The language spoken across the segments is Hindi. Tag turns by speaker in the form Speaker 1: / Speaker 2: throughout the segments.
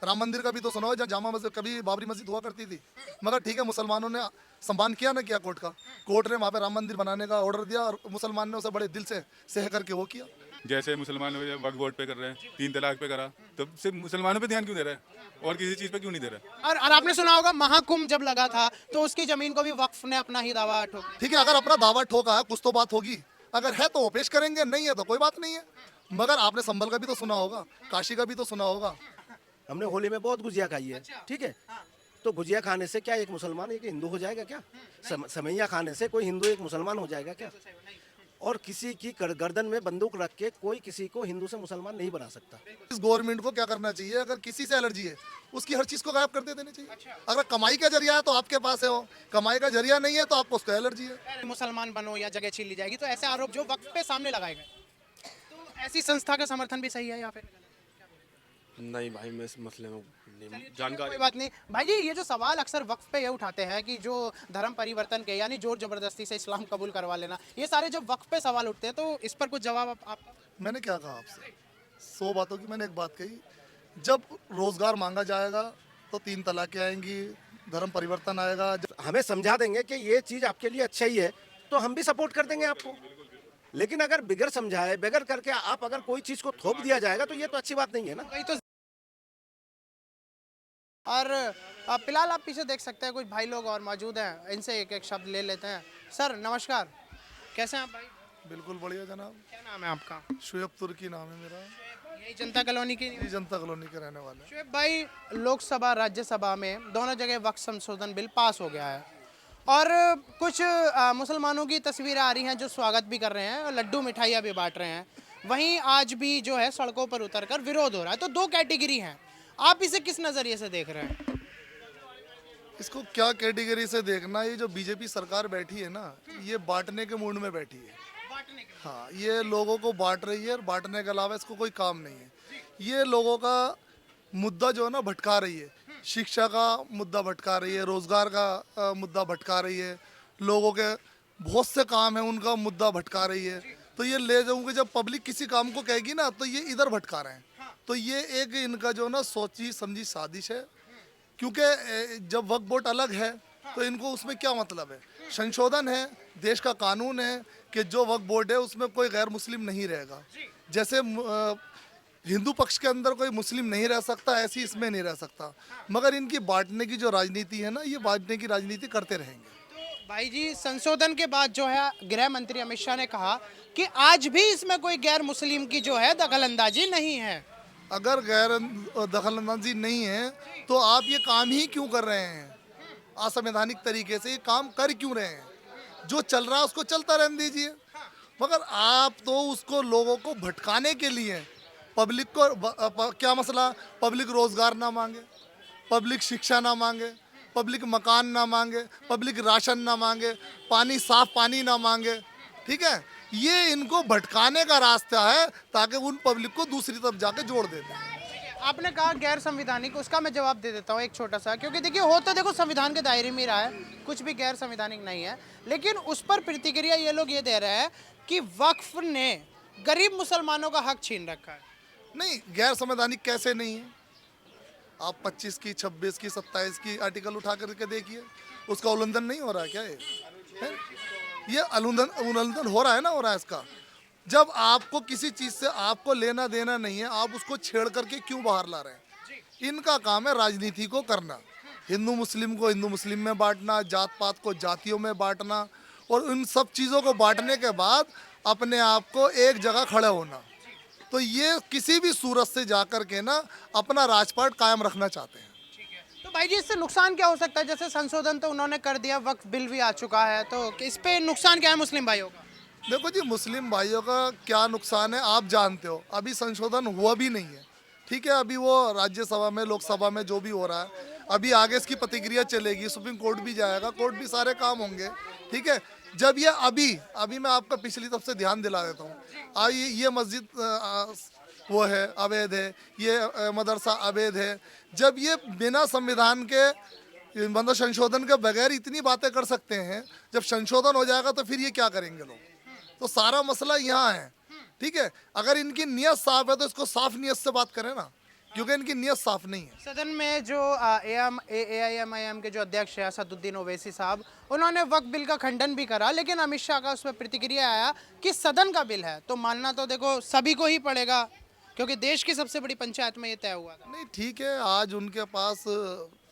Speaker 1: राम मंदिर का भी तो सुना हो, जहाँ जामा मस्जिद कभी बाबरी मस्जिद हुआ करती थी, मगर ठीक है मुसलमानों ने सम्मान किया ना किया कोर्ट का। कोर्ट ने वहाँ पे राम मंदिर बनाने का ऑर्डर दिया और मुसलमान ने उसे बड़े दिल से सह करके वो किया।
Speaker 2: जैसे मुसलमान वक्फ बोर्ड पे कर रहे हैं, 3 तलाक पे करा, तो सिर्फ मुसलमानों पे ध्यान क्यों दे रहा है और किसी चीज़ पे क्यों नहीं दे रहा है?
Speaker 3: और आपने सुना होगा महाकुंभ जब लगा था तो उसकी जमीन को भी वक्फ ने अपना ही दावा ठोक दिया।
Speaker 1: ठीक है, अगर अपना दावा ठोका है कुछ तो बात होगी, अगर है तो वो पेश करेंगे, नहीं है तो कोई बात नहीं है। मगर आपने संभल का भी तो सुना होगा, काशी का भी तो सुना होगा।
Speaker 4: हमने होली में बहुत गुजिया खाई है, ठीक है। तो गुजिया खाने से क्या एक मुसलमान एक हिंदू हो जाएगा क्या? समैया खाने से कोई हिंदू एक मुसलमान हो जाएगा क्या? और किसी की गर्दन में बंदूक रख के कोई किसी को हिंदू से मुसलमान नहीं बना सकता।
Speaker 1: इस गवर्नमेंट को क्या करना चाहिए, अगर किसी से एलर्जी है उसकी हर चीज को गायब कर देनी चाहिए। अगर कमाई का जरिया है तो आपके पास है, वो कमाई का जरिया नहीं है तो आपको उसका एलर्जी है।
Speaker 3: मुसलमान बनो या जगह छीन ली जाएगी, तो ऐसे आरोप जो वक्फ पे सामने लगाए गए, तो ऐसी संस्था का समर्थन भी सही है या फिर
Speaker 5: नहीं भाई, मैं इस मसले में नहीं
Speaker 3: कोई
Speaker 5: जानकारी।
Speaker 3: बात नहीं। भाई जी, ये जो सवाल अक्सर वक्फ पे ये उठाते हैं कि जो धर्म परिवर्तन के यानी जोर जबरदस्ती से इस्लाम कबूल करवा लेना, ये सारे जब वक्फ पे सवाल उठते हैं तो इस पर कुछ जवाब आप
Speaker 1: मैंने क्या कहा आपसे, 100 बातों की मैंने एक बात कही। जब रोजगार मांगा जाएगा तो 3 तलाकें आएंगी, धर्म परिवर्तन आएगा।
Speaker 4: हमें समझा देंगे कि ये चीज़ आपके लिए अच्छा ही है तो हम भी सपोर्ट कर देंगे आपको। लेकिन अगर बिगर समझाए बगैर करके आप अगर कोई चीज़ को थोप दिया जाएगा तो ये तो अच्छी बात नहीं है ना।
Speaker 3: वही तो। और फिलहाल आप पीछे देख सकते हैं कुछ भाई लोग और मौजूद हैं, इनसे एक एक शब्द ले लेते हैं। सर नमस्कार, कैसे हैं आप भाई?
Speaker 1: बिल्कुल बढ़िया जनाब।
Speaker 3: क्या नाम है आपका?
Speaker 1: शुएब तुर्की नाम है मेरा,
Speaker 3: यही जनता कॉलोनी की?
Speaker 1: ये जनता कॉलोनी के रहने वाले हैं।
Speaker 3: शुएब भाई, लोकसभा राज्यसभा में दोनों जगह वक्फ संशोधन बिल पास हो गया है और कुछ मुसलमानों की तस्वीरें आ रही हैं जो स्वागत भी कर रहे हैं और लड्डू मिठाइयाँ भी बांट रहे हैं। वहीं आज भी जो है सड़कों पर उतरकर विरोध हो रहा है। तो दो कैटेगरी हैं, आप इसे किस नज़रिए से देख रहे हैं?
Speaker 1: इसको क्या कैटेगरी से देखना, ये जो बीजेपी सरकार बैठी है ना, ये बांटने के मूड में बैठी है। हाँ, ये लोगों को बांट रही है और बांटने के अलावा इसको कोई काम नहीं है। ये लोगों का मुद्दा जो है ना भटका रही है, शिक्षा का मुद्दा भटका रही है, रोजगार का मुद्दा भटका रही है, लोगों के बहुत से काम है उनका मुद्दा भटका रही है। तो ये ले जाऊंगे, जब पब्लिक किसी काम को कहेगी ना तो ये इधर भटका रहे हैं। तो ये एक इनका जो ना सोची समझी साजिश है, क्योंकि जब वक्फ बोर्ड अलग है तो इनको उसमें क्या मतलब है। संशोधन है, देश का कानून है कि जो वक्फ बोर्ड है उसमें कोई गैर मुस्लिम नहीं रहेगा। जैसे हिंदू पक्ष के अंदर कोई मुस्लिम नहीं रह सकता, ऐसी इसमें नहीं रह सकता। मगर इनकी बांटने की जो राजनीति है ना, ये बांटने की राजनीति करते रहेंगे।
Speaker 3: भाई जी, संशोधन के बाद जो है गृह मंत्री अमित शाह ने कहा कि आज भी इसमें कोई गैर मुस्लिम की जो है दखलंदाजी नहीं है।
Speaker 1: अगर गैर दखलंदाजी नहीं है तो आप ये काम ही क्यों कर रहे हैं? असंवैधानिक तरीके से ये काम कर क्यों रहे हैं? जो चल रहा है उसको चलता रहने दीजिए। मगर आप तो उसको लोगों को भटकाने के लिए, पब्लिक को क्या मसला, पब्लिक रोजगार ना मांगे, पब्लिक शिक्षा ना मांगे, पब्लिक मकान ना मांगे, पब्लिक राशन ना मांगे, पानी साफ पानी ना मांगे, ठीक है। ये इनको भटकाने का रास्ता है ताकि उन पब्लिक को दूसरी तरफ जाके जोड़ देते हैं।
Speaker 3: आपने कहा गैर संवैधानिक, उसका मैं जवाब दे देता हूँ एक छोटा सा, क्योंकि देखिए हो तो देखो संविधान के दायरे में ही रहा है, कुछ भी गैर संवैधानिक नहीं है। लेकिन उस पर प्रतिक्रिया ये लोग ये दे रहे हैं कि वक्फ ने गरीब मुसलमानों का हक छीन रखा है।
Speaker 1: नहीं, गैर संवैधानिक कैसे नहीं है? आप 25 की, 26 की, 27 की आर्टिकल उठा करके देखिए, उसका उल्लंघन नहीं हो रहा है क्या? ये उल्लंघन हो रहा है ना, हो रहा है इसका। जब आपको किसी चीज़ से आपको लेना देना नहीं है, आप उसको छेड़ करके क्यों बाहर ला रहे हैं? इनका काम है राजनीति को करना, हिंदू मुस्लिम को हिंदू मुस्लिम में बांटना, जात पात को जातियों में बांटना, और उन सब चीज़ों को बांटने के बाद अपने आप को एक जगह खड़े होना। तो ये किसी भी सूरत से जाकर के ना अपना राजपाट कायम रखना चाहते हैं।
Speaker 3: तो भाई जी, इससे नुकसान क्या हो सकता है? जैसे संशोधन तो उन्होंने कर दिया, वक्फ बिल भी आ चुका है, तो इस पे नुकसान क्या है मुस्लिम भाइयों का?
Speaker 1: देखो जी, मुस्लिम भाइयों का क्या नुकसान है आप जानते हो। अभी संशोधन हुआ भी नहीं है, ठीक है। अभी वो राज्यसभा में, लोकसभा में जो भी हो रहा है, अभी आगे इसकी प्रतिक्रिया चलेगी, सुप्रीम कोर्ट भी जाएगा, कोर्ट भी सारे काम होंगे, ठीक है। जब ये अभी मैं आपका पिछली तरफ से ध्यान दिला देता हूँ। ये मस्जिद वो है अवैध है, ये मदरसा अवैध है। जब ये बिना संविधान के मतलब संशोधन के बगैर इतनी बातें कर सकते हैं, जब संशोधन हो जाएगा तो फिर ये क्या करेंगे लोग? तो सारा मसला यहाँ है, ठीक है। अगर इनकी नीयत साफ है तो इसको साफ नीयत से बात करें ना, क्योंकि इनकी नीयत साफ नहीं है।
Speaker 3: सदन में जो AIMIM के जो अध्यक्ष है असदुद्दीन ओवैसी साहब, उन्होंने वक्फ बिल का खंडन भी करा, लेकिन अमित शाह का उसमें प्रतिक्रिया आया कि सदन का बिल है तो मानना तो देखो सभी को ही पड़ेगा, क्योंकि देश की सबसे बड़ी पंचायत में ये तय हुआ था।
Speaker 1: नहीं ठीक है, आज उनके पास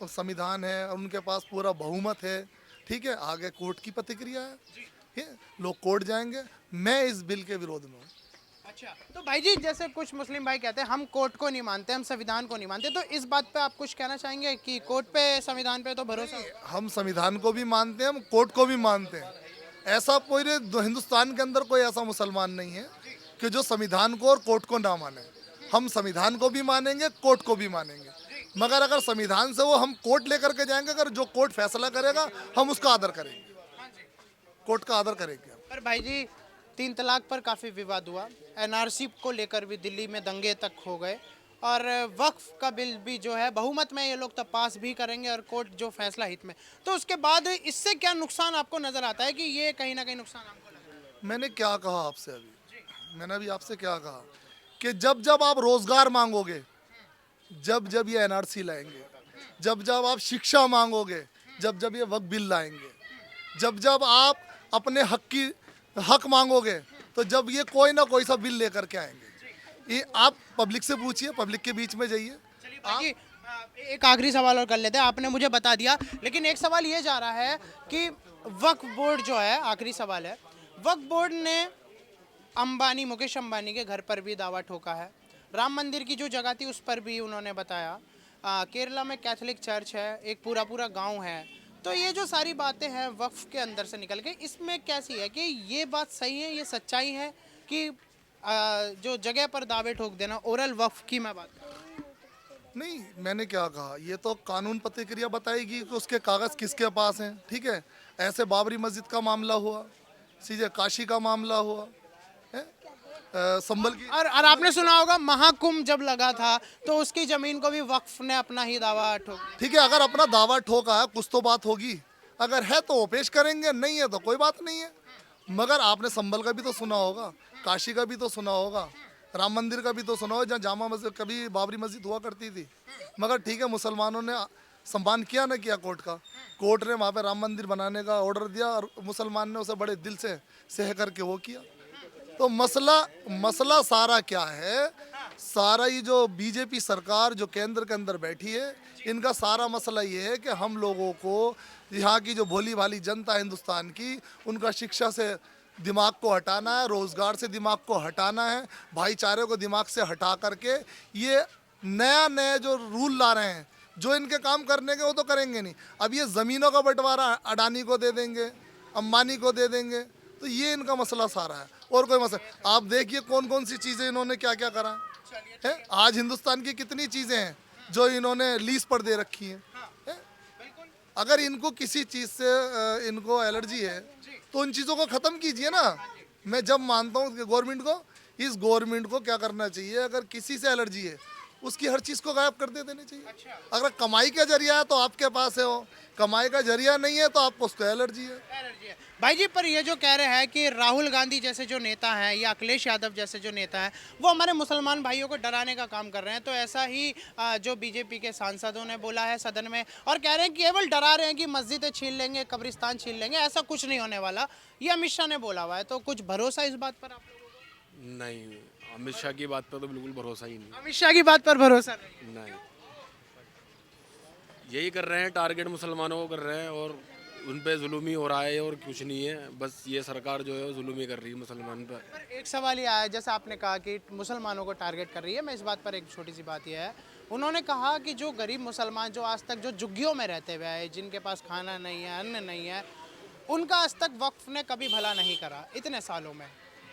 Speaker 1: संविधान है, उनके पास पूरा बहुमत है, ठीक है, आगे कोर्ट की प्रतिक्रिया है, ठीक है, लोग कोर्ट जाएंगे। मैं इस बिल के विरोध में हूँ।
Speaker 3: अच्छा, तो भाई जी जैसे कुछ मुस्लिम भाई कहते हैं हम कोर्ट को नहीं मानते, हम संविधान को नहीं मानते, तो इस बात पे आप कुछ कहना चाहेंगे कि कोर्ट पे संविधान पे तो भरोसा?
Speaker 1: हम संविधान को भी मानते हैं, हम कोर्ट को भी मानते हैं। ऐसा पूरे हिंदुस्तान के अंदर कोई ऐसा मुसलमान नहीं है कि जो संविधान को और कोर्ट को ना माने। हम संविधान को भी मानेंगे, कोर्ट को भी मानेंगे, मगर अगर संविधान से वो हम कोर्ट लेकर के जाएंगे, अगर जो कोर्ट फैसला करेगा हम उसका आदर करेंगे, कोर्ट का आदर करेंगे।
Speaker 3: पर भाई जी 3 तलाक पर काफ़ी विवाद हुआ, NRC को लेकर भी दिल्ली में दंगे तक हो गए, और वक्फ का बिल भी जो है बहुमत में ये लोग तब पास भी करेंगे और कोर्ट जो फैसला हित में, तो उसके बाद इससे क्या नुकसान आपको नज़र आता है कि ये कहीं ना कहीं नुकसान आपको लग रहा है?
Speaker 1: मैंने क्या कहा आपसे अभी, मैंने अभी आपसे क्या कहा कि जब जब आप रोजगार मांगोगे, जब जब ये NRC लाएंगे, जब जब आप शिक्षा मांगोगे, जब जब ये वक्फ बिल लाएंगे, जब जब आप अपने हक मांगोगे, तो जब ये कोई ना कोई सा बिल लेकर के आएंगे। ये आप पब्लिक से पूछिए, पब्लिक के बीच में जाइए।
Speaker 3: चलिए भाई जी, एक आखिरी सवाल और कर लेते हैं, आपने मुझे बता दिया, लेकिन एक सवाल ये जा रहा है कि वक्फ बोर्ड जो है, आखिरी सवाल है, वक्फ बोर्ड ने मुकेश अंबानी के घर पर भी दावा ठोका है, राम मंदिर की जो जगह थी उस पर भी उन्होंने बताया, केरला में कैथोलिक चर्च है, एक पूरा गांव है, तो ये जो सारी बातें हैं वक्फ के अंदर से निकल के, इसमें कैसी है कि ये बात सही है, ये सच्चाई है कि जो जगह पर दावे ठोक देना, ओरल वक्फ की मैं बात कर रहा हूं।
Speaker 1: नहीं, मैंने क्या कहा, ये तो कानून प्रतिक्रिया बताएगी कि उसके कागज किसके पास हैं, ठीक है। ऐसे बाबरी मस्जिद का मामला हुआ, सीधे काशी का मामला हुआ है, संभल की।
Speaker 3: और आपने सुना होगा महाकुंभ जब लगा था तो उसकी जमीन को भी वक्फ ने अपना ही दावा ठोक दिया।
Speaker 1: ठीक है, अगर अपना दावा ठोका है कुछ तो बात होगी, अगर है तो वो पेश करेंगे, नहीं है तो कोई बात नहीं है। मगर आपने संभल का भी तो सुना होगा, काशी का भी तो सुना होगा, राम मंदिर का भी तो सुना होगा, जहाँ जामा मस्जिद कभी बाबरी मस्जिद हुआ करती थी। मगर ठीक है, मुसलमानों ने सम्मान किया ना किया कोर्ट का, कोर्ट ने वहाँ पे राम मंदिर बनाने का ऑर्डर दिया और मुसलमान ने उसे बड़े दिल से सह करके वो किया। तो मसला सारा क्या है, सारा ये जो बीजेपी सरकार जो केंद्र के अंदर बैठी है, इनका सारा मसला ये है कि हम लोगों को, यहाँ की जो भोली भाली जनता है हिंदुस्तान की, उनका शिक्षा से दिमाग को हटाना है, रोज़गार से दिमाग को हटाना है, भाईचारे को दिमाग से हटा करके ये नया जो रूल ला रहे हैं, जो इनके काम करने के वो तो करेंगे नहीं। अब ये ज़मीनों का बंटवारा अडानी को दे देंगे, अंबानी को दे देंगे, तो ये इनका मसला सारा है, और कोई मसला। आप देखिए कौन कौन सी चीज़ें इन्होंने क्या क्या करा है। आज हिंदुस्तान की कितनी चीज़ें हैं जो इन्होंने लीज पर दे रखी हैं है? अगर इनको किसी चीज़ से इनको एलर्जी है तो उन चीज़ों को ख़त्म कीजिए ना। मैं जब मानता हूँ कि इस गवर्नमेंट को क्या करना चाहिए, अगर किसी से एलर्जी है उसकी हर चीज़ को गायब कर देनी चाहिए। अगर कमाई का जरिया है तो आपके पास है वो, कमाई का जरिया नहीं है तो आपको उसको एलर्जी है।
Speaker 3: भाई जी, पर ये जो कह रहे हैं कि राहुल गांधी जैसे जो नेता हैं या अखिलेश यादव जैसे जो नेता हैं वो हमारे मुसलमान भाइयों को डराने का काम कर रहे हैं, तो ऐसा ही जो बीजेपी के सांसदों ने बोला है सदन में, और कह रहे हैं कि केवल डरा रहे हैं कि मस्जिदें छीन लेंगे, कब्रिस्तान छीन लेंगे, ऐसा कुछ नहीं होने वाला, ये अमित शाह ने बोला हुआ है। तो कुछ भरोसा इस बात पर आप लोगों को?
Speaker 5: नहीं, अमित शाह की बात पर तो बिल्कुल भरोसा ही नहीं।
Speaker 3: अमित शाह की बात पर भरोसा नहीं?
Speaker 5: यही कर रहे हैं, टारगेट मुसलमानों को कर रहे हैं और उन पे जुल्म ही हो रहा है और कुछ नहीं है। बस ये सरकार जो है जुल्म ही कर रही है मुसलमान पर।
Speaker 3: पर एक सवाल ये आया, जैसे आपने कहा कि मुसलमानों को टारगेट कर रही है, मैं इस बात पर एक छोटी सी बात यह है, उन्होंने कहा कि जो गरीब मुसलमान जो आज तक जो झुग्गियों में रहते हुए आए, जिनके पास खाना नहीं है, अन्न नहीं है, उनका आज तक वक्फ ने कभी भला नहीं करा इतने सालों में,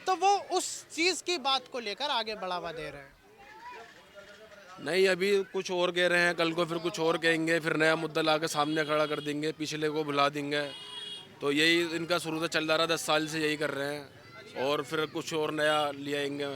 Speaker 3: तो वो उस चीज़ की बात को लेकर आगे बढ़ावा दे रहे हैं।
Speaker 5: नहीं, अभी कुछ और कह रहे हैं, कल को फिर कुछ और कहेंगे, फिर नया मुद्दा ला के सामने खड़ा कर देंगे, पिछले को भुला देंगे। तो यही इनका शुरू से चल रहा, 10 साल से यही कर रहे हैं, और फिर कुछ और नया ले आएंगे।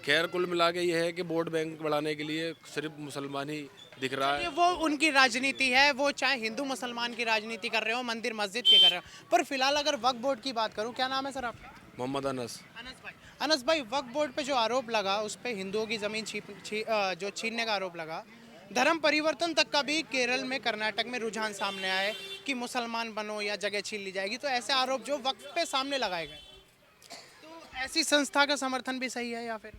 Speaker 5: खैर कुल मिला के ये है कि वोट बैंक बढ़ाने के लिए सिर्फ मुसलमान ही दिख रहा है।
Speaker 3: वो उनकी राजनीति है, वो चाहे हिंदू मुसलमान की राजनीति कर रहे हो, मंदिर मस्जिद के कर रहे हो। पर फिलहाल अगर वक्फ बोर्ड की बात करूं, क्या नाम है सर आपका?
Speaker 5: मोहम्मद अनस।
Speaker 3: अनस भाई, अनस भाई, वक्फ बोर्ड पे जो आरोप लगा उस पे हिंदुओं की ज़मीन जो छीनने का आरोप लगा, धर्म परिवर्तन तक का भी केरल में, कर्नाटक में रुझान सामने आए कि मुसलमान बनो या जगह छीन ली जाएगी। तो ऐसे आरोप जो वक्फ पे सामने लगाए गए, तो ऐसी संस्था का समर्थन भी सही है या फिर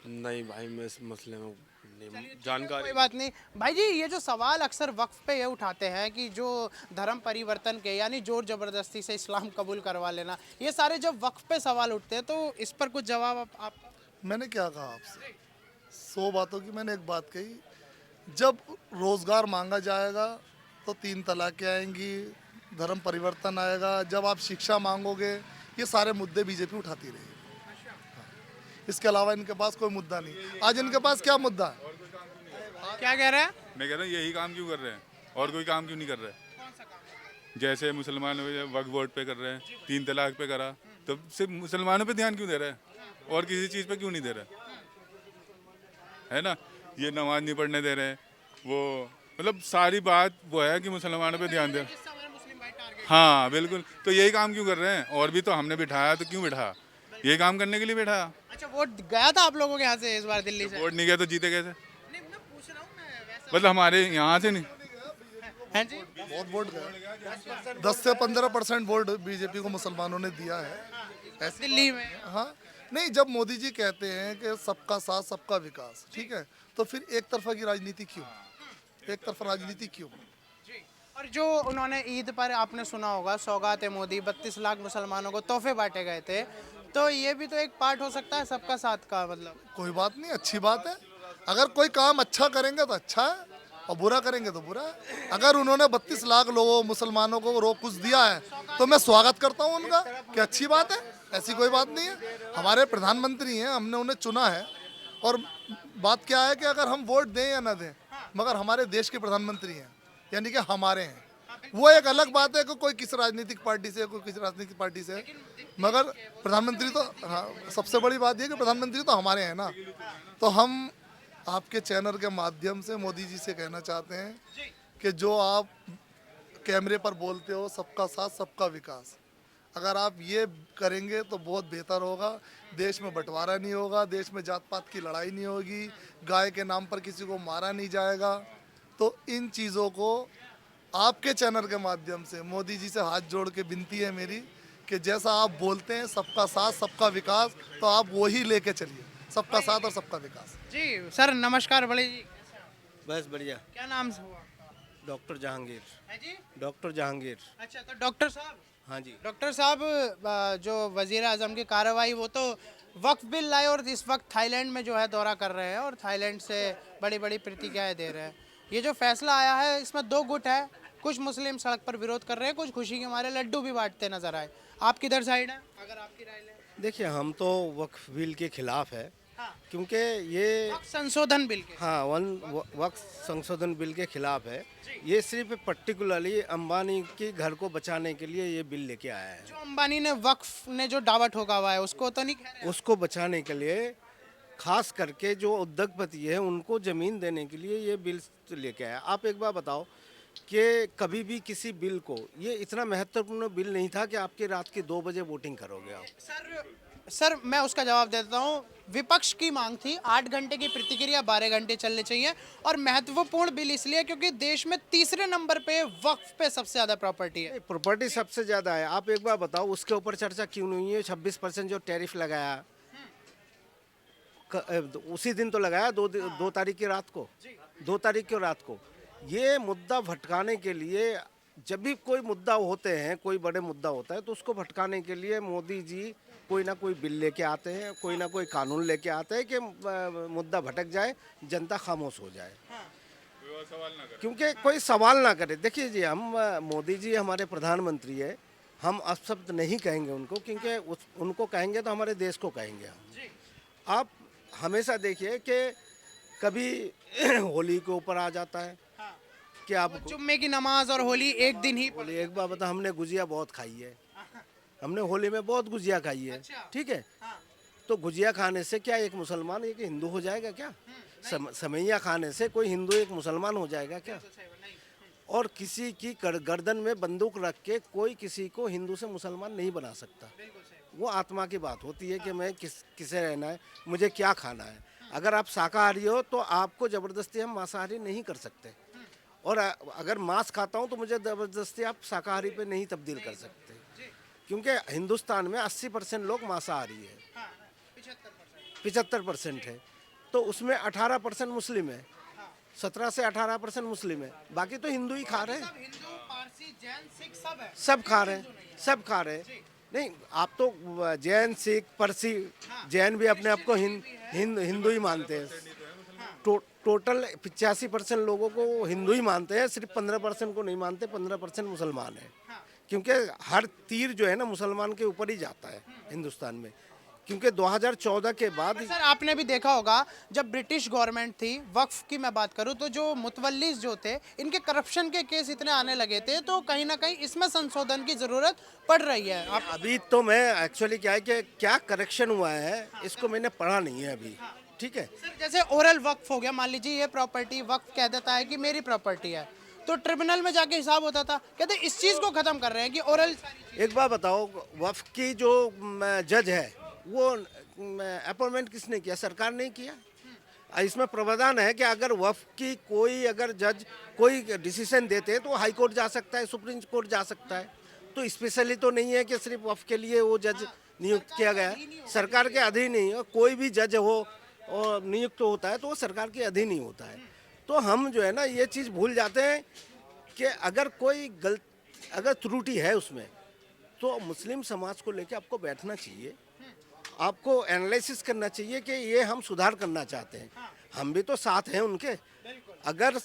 Speaker 5: नहीं भाई, मैं इस मसले में नहीं
Speaker 3: कोई
Speaker 5: जानकारी।
Speaker 3: बात नहीं भाई जी। ये जो सवाल अक्सर वक्फ पे ये उठाते हैं कि जो धर्म परिवर्तन के यानी जोर जबरदस्ती से इस्लाम कबूल करवा लेना, ये सारे जब वक्फ पे सवाल उठते हैं तो इस पर कुछ जवाब आप
Speaker 1: मैंने क्या कहा आपसे? 100 बातों की मैंने एक बात कही। जब रोजगार मांगा जाएगा तो 3 तलाकें आएंगी, धर्म परिवर्तन आएगा। जब आप शिक्षा मांगोगे, ये सारे मुद्दे बीजेपी उठाती रहेगी। इसके अलावा इनके पास कोई मुद्दा नहीं। आज इनके पास क्या मुद्दा है?
Speaker 3: क्या कह रहे हैं?
Speaker 2: मैं कह रहा हूँ यही काम क्यों कर रहे हैं, और कोई काम क्यों नहीं कर रहे हैं? जैसे मुसलमान वक्फ बोर्ड पे कर रहे हैं, 3 तलाक पे करा, तो सिर्फ मुसलमानों पे ध्यान क्यों दे रहे हैं, और किसी चीज़ पे क्यों नहीं दे रहे? है ना, ये नमाज नहीं पढ़ने दे रहे हैं, वो मतलब सारी बात वो है कि मुसलमानों पे ध्यान दे। हाँ बिल्कुल, तो यही काम क्यों कर रहे हैं? और भी तो हमने बिठाया, तो क्यों बिठाया? यही काम करने के लिए बिठाया।
Speaker 3: अच्छा, वोट गया था आप लोगों के यहाँ से इस बार दिल्ली से?
Speaker 2: वोट नहीं गया तो जीते कैसे?
Speaker 3: नहीं, मैं पूछ रहा हूँ, मैं वैसा।
Speaker 2: मतलब हमारे यहाँ से नहीं।
Speaker 3: हैं जी?
Speaker 1: बहुत वोट गया, 10 से 15% वोट बीजेपी को मुसलमानों ने दिया है। ऐसे
Speaker 3: दिल्ली में
Speaker 1: हाँ, नहीं, जब मोदी जी कहते हैं कि सबका साथ सबका विकास, ठीक है, तो फिर एक तरफा की राजनीति क्यों? एक तरफा राजनीति क्यों?
Speaker 3: और जो उन्होंने ईद पर आपने सुना होगा, सौगात मोदी, 32 लाख मुसलमानों को तोहफे बांटे गए थे, तो ये भी तो एक पार्ट हो सकता है सबका साथ का। मतलब
Speaker 1: कोई बात नहीं, अच्छी बात है। अगर कोई काम अच्छा करेंगे तो अच्छा है, और बुरा करेंगे तो बुरा है। अगर उन्होंने 32 लाख लोगों मुसलमानों को रोक कुछ दिया है तो मैं स्वागत करता हूँ उनका, कि अच्छी बात है, ऐसी कोई बात नहीं है। हमारे प्रधानमंत्री हैं, हमने उन्हें चुना है। और बात क्या है कि अगर हम वोट दें या ना दें, मगर हमारे देश के प्रधानमंत्री हैं, यानी कि हमारे हैं। वो एक अलग बात है कि कोई किस राजनीतिक पार्टी से, कोई किस राजनीतिक पार्टी से, मगर प्रधानमंत्री तो, हाँ, सबसे बड़ी बात ये कि प्रधानमंत्री तो हमारे हैं ना। तो हम आपके चैनल के माध्यम से मोदी जी से कहना चाहते हैं कि जो आप कैमरे पर बोलते हो, सबका साथ सबका विकास, अगर आप ये करेंगे तो बहुत बेहतर होगा। देश में बंटवारा नहीं होगा, देश में जात पात की लड़ाई नहीं होगी, गाय के नाम पर किसी को मारा नहीं जाएगा। तो इन चीज़ों को आपके चैनल के माध्यम से मोदी जी से हाथ जोड़ के विनती है मेरी कि जैसा आप बोलते हैं सबका साथ सबका विकास, तो आप वही लेके चलिए, सबका साथ और सबका विकास।
Speaker 3: जी सर, नमस्कार बड़े जी।
Speaker 4: बस बढ़िया।
Speaker 3: क्या नाम से हुआ?
Speaker 4: डॉक्टर जहांगीर।
Speaker 3: है जी?
Speaker 4: डॉक्टर जहांगीर।
Speaker 3: अच्छा, तो डॉक्टर साहब,
Speaker 4: हाँ जी।
Speaker 3: डॉक्टर साहब, जो वजीर आजम की कार्रवाई, वो तो वक्फ बिल लाए और इस वक्त थाईलैंड में जो है दौरा कर रहे हैं और थाईलैंड से बड़ी बड़ी प्रतिक्रियाएं दे रहे हैं। ये जो फैसला आया है, इसमें 2 गुट है। कुछ मुस्लिम सड़क पर विरोध कर रहे हैं, कुछ खुशी के मारे लड्डू भी बांटते नजर आए। आप किधर साइड है, अगर आपकी राय लें?
Speaker 4: देखिए, हम तो वक्फ बिल के खिलाफ है,
Speaker 3: हाँ।
Speaker 4: क्योंकि ये
Speaker 3: वक्फ संशोधन बिल के।
Speaker 4: हाँ, वक्फ संशोधन बिल के खिलाफ है। ये सिर्फ पर्टिकुलरली अंबानी के घर को बचाने के लिए ये बिल लेके आया है।
Speaker 3: जो अंबानी ने वक्फ ने जो दावा ठोका हुआ है उसको तो नहीं कह रहे हैं?
Speaker 4: उसको बचाने के लिए, खास करके जो उद्योगपति है उनको जमीन देने के लिए ये बिल लेके आया। आप एक बार बताओ कि कभी भी किसी बिल को, ये इतना महत्वपूर्ण बिल नहीं था कि आपके रात के 2 बजे वोटिंग करोगे आप।
Speaker 3: सर, मैं उसका जवाब देता हूँ। विपक्ष की मांग थी 8 घंटे की प्रतिक्रिया 12 घंटे चलने चाहिए, और महत्वपूर्ण बिल इसलिए क्योंकि देश में तीसरे नंबर पे वक्फ पे सबसे ज्यादा प्रॉपर्टी है।
Speaker 4: प्रॉपर्टी सबसे ज़्यादा है। आप एक बार बताओ, उसके ऊपर चर्चा क्यों नहीं है? 26% जो टैरिफ लगाया, उसी दिन तो लगाया, 2 तारीख की रात को, 2 तारीख की रात को। ये मुद्दा भटकाने के लिए, जब भी कोई मुद्दा होते हैं, कोई बड़े मुद्दा होता है, तो उसको भटकाने के लिए मोदी जी कोई ना कोई बिल लेके आते हैं, कोई ना कोई कानून लेके आते हैं कि मुद्दा भटक जाए, जनता खामोश हो जाए, क्योंकि कोई सवाल ना करे। देखिए जी, हम मोदी जी हमारे प्रधानमंत्री है, हम अपशब्द नहीं कहेंगे उनको, क्योंकि उनको कहेंगे तो हमारे देश को कहेंगे हम। आप हमेशा देखिए कि कभी होली के ऊपर आ जाता है कि आप
Speaker 3: जुम्मे की नमाज और होली एक दिन ही।
Speaker 4: होली, एक बार बता, हमने गुजिया बहुत खाई है, हमने होली में बहुत गुजिया खाई है, ठीक है। तो गुजिया खाने से क्या एक मुसलमान एक हिंदू हो जाएगा क्या? समैया खाने से कोई हिंदू एक मुसलमान हो जाएगा क्या? और किसी की गर्दन में बंदूक रख के कोई किसी को हिंदू से मुसलमान नहीं बना सकता। वो आत्मा की बात होती है कि मैं किसे रहना है, मुझे क्या खाना है। अगर आप शाकाहारी हो तो आपको ज़बरदस्ती हम मांसाहारी नहीं कर सकते, और अगर मांस खाता हूँ तो मुझे ज़बरदस्ती आप शाकाहारी पे नहीं तब्दील कर सकते, क्योंकि हिंदुस्तान में 80% लोग मांसाहारी है, 75% है, तो उसमें 18% मुस्लिम है, 17 से 18% मुस्लिम है, बाकी तो हिंदू ही खा रहे हैं,
Speaker 3: हिंदू, पारसी, जैन, सिख सब है।
Speaker 4: सब खा रहे हैं, सब खा रहे हैं। नहीं, आप तो जैन, सिख, पारसी, जैन भी अपने आप को हिंदू ही मानते हैं। टोटल 85% लोगों को हिंदू ही मानते हैं, सिर्फ 15% को नहीं मानते, 15% मुसलमान है, क्योंकि हर तीर जो है ना मुसलमान के ऊपर ही जाता है हिंदुस्तान में, क्योंकि 2014 के बाद
Speaker 3: सर आपने भी देखा होगा जब ब्रिटिश गवर्नमेंट थी, वक्फ की मैं बात करूं तो जो मुतवल्लिस जो थे इनके करप्शन के केस इतने आने लगे थे, तो कहीं ना कहीं इसमें संशोधन की जरूरत पड़ रही है। आप
Speaker 4: अभी तो मैं एक्चुअली क्या है कि क्या करेक्शन हुआ है इसको मैंने पढ़ा नहीं है अभी, ठीक है।
Speaker 3: सर जैसे ओरल वक्फ हो गया, मान लीजिए ये प्रॉपर्टी वक्फ कह देता है कि मेरी प्रॉपर्टी है, तो ट्रिब्यूनल में जाके हिसाब होता था, कहते इस चीज को खत्म कर रहे हैं कि ओरल।
Speaker 4: एक बात बताओ, वक्फ की जो जज है वो अपॉइंटमेंट किसने किया? सरकार ने किया। इसमें प्रावधान है कि अगर वक्फ की कोई अगर जज कोई डिसीजन देते हैं तो हाई कोर्ट जा सकता है, सुप्रीम कोर्ट जा सकता है, तो स्पेशली तो नहीं है कि सिर्फ वक्फ के लिए वो जज नियुक्त किया गया है। सरकार के अधीन नहीं है, कोई भी जज हो और नियुक्त होता है तो वो सरकार के अधीन ही होता है। तो हम जो है ना ये चीज़ भूल जाते हैं कि अगर कोई अगर त्रुटि है उसमें तो मुस्लिम समाज को लेकर आपको बैठना चाहिए, आपको एनालिसिस करना चाहिए कि ये हम सुधार करना चाहते हैं, हम भी तो साथ हैं उनके। अगर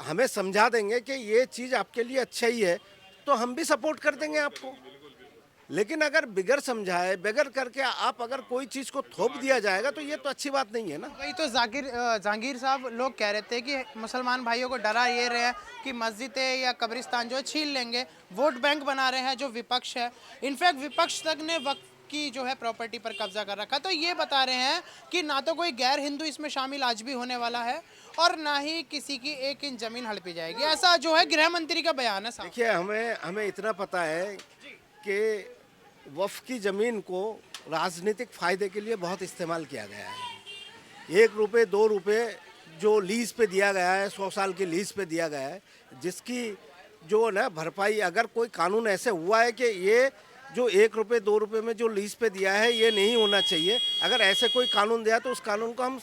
Speaker 4: हमें समझा देंगे कि ये चीज़ आपके लिए अच्छा ही है तो हम भी सपोर्ट कर देंगे आपको, लेकिन अगर बिगर समझाए बगैर करके आप अगर कोई चीज़ को थोप दिया जाएगा तो ये तो अच्छी बात नहीं है ना।
Speaker 3: वही तो जहांगीर साहब लोग कह रहे थे कि मुसलमान भाइयों को डरा ये रहे हैं कि मस्जिदें या कब्रिस्तान जो है छीन लेंगे, वोट बैंक बना रहे हैं जो विपक्ष है। इनफैक्ट विपक्ष तक ने वक्फ की जो है प्रॉपर्टी पर कब्जा कर रखा, तो ये बता रहे हैं कि ना तो कोई गैर हिंदू इसमें शामिल आज भी होने वाला है और ना ही किसी की 1 इंच जमीन हड़पी जाएगी, ऐसा जो है गृह मंत्री का बयान है साहब।
Speaker 4: देखिए, हमें इतना पता है कि वक्फ की ज़मीन को राजनीतिक फ़ायदे के लिए बहुत इस्तेमाल किया गया है। 1 रुपये 2 रुपये जो लीज़ पे दिया गया है, 100 साल की लीज़ पे दिया गया है, जिसकी जो ना भरपाई, अगर कोई कानून ऐसे हुआ है कि ये जो 1 रुपये 2 रुपये में जो लीज़ पे दिया है ये नहीं होना चाहिए, अगर ऐसे कोई कानून दिया तो उस कानून को हम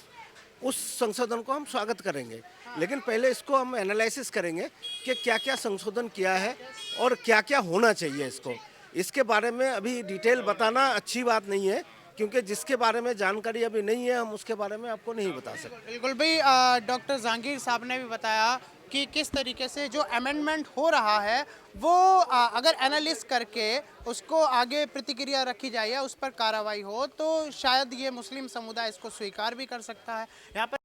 Speaker 4: उस संशोधन को हम स्वागत करेंगे, लेकिन पहले इसको हम एनालिसिस करेंगे कि क्या क्या संशोधन किया है और क्या क्या होना चाहिए इसको। इसके बारे में अभी डिटेल बताना अच्छी बात नहीं है, क्योंकि जिसके बारे में जानकारी अभी नहीं है हम उसके बारे में आपको नहीं बता सकते।
Speaker 3: बिल्कुल भाई, डॉक्टर जहांगीर साहब ने भी बताया कि किस तरीके से जो अमेंडमेंट हो रहा है वो अगर एनालिस करके उसको आगे प्रतिक्रिया रखी जाए या उस पर कार्रवाई हो तो शायद ये मुस्लिम समुदाय इसको स्वीकार भी कर सकता है। यहाँ पर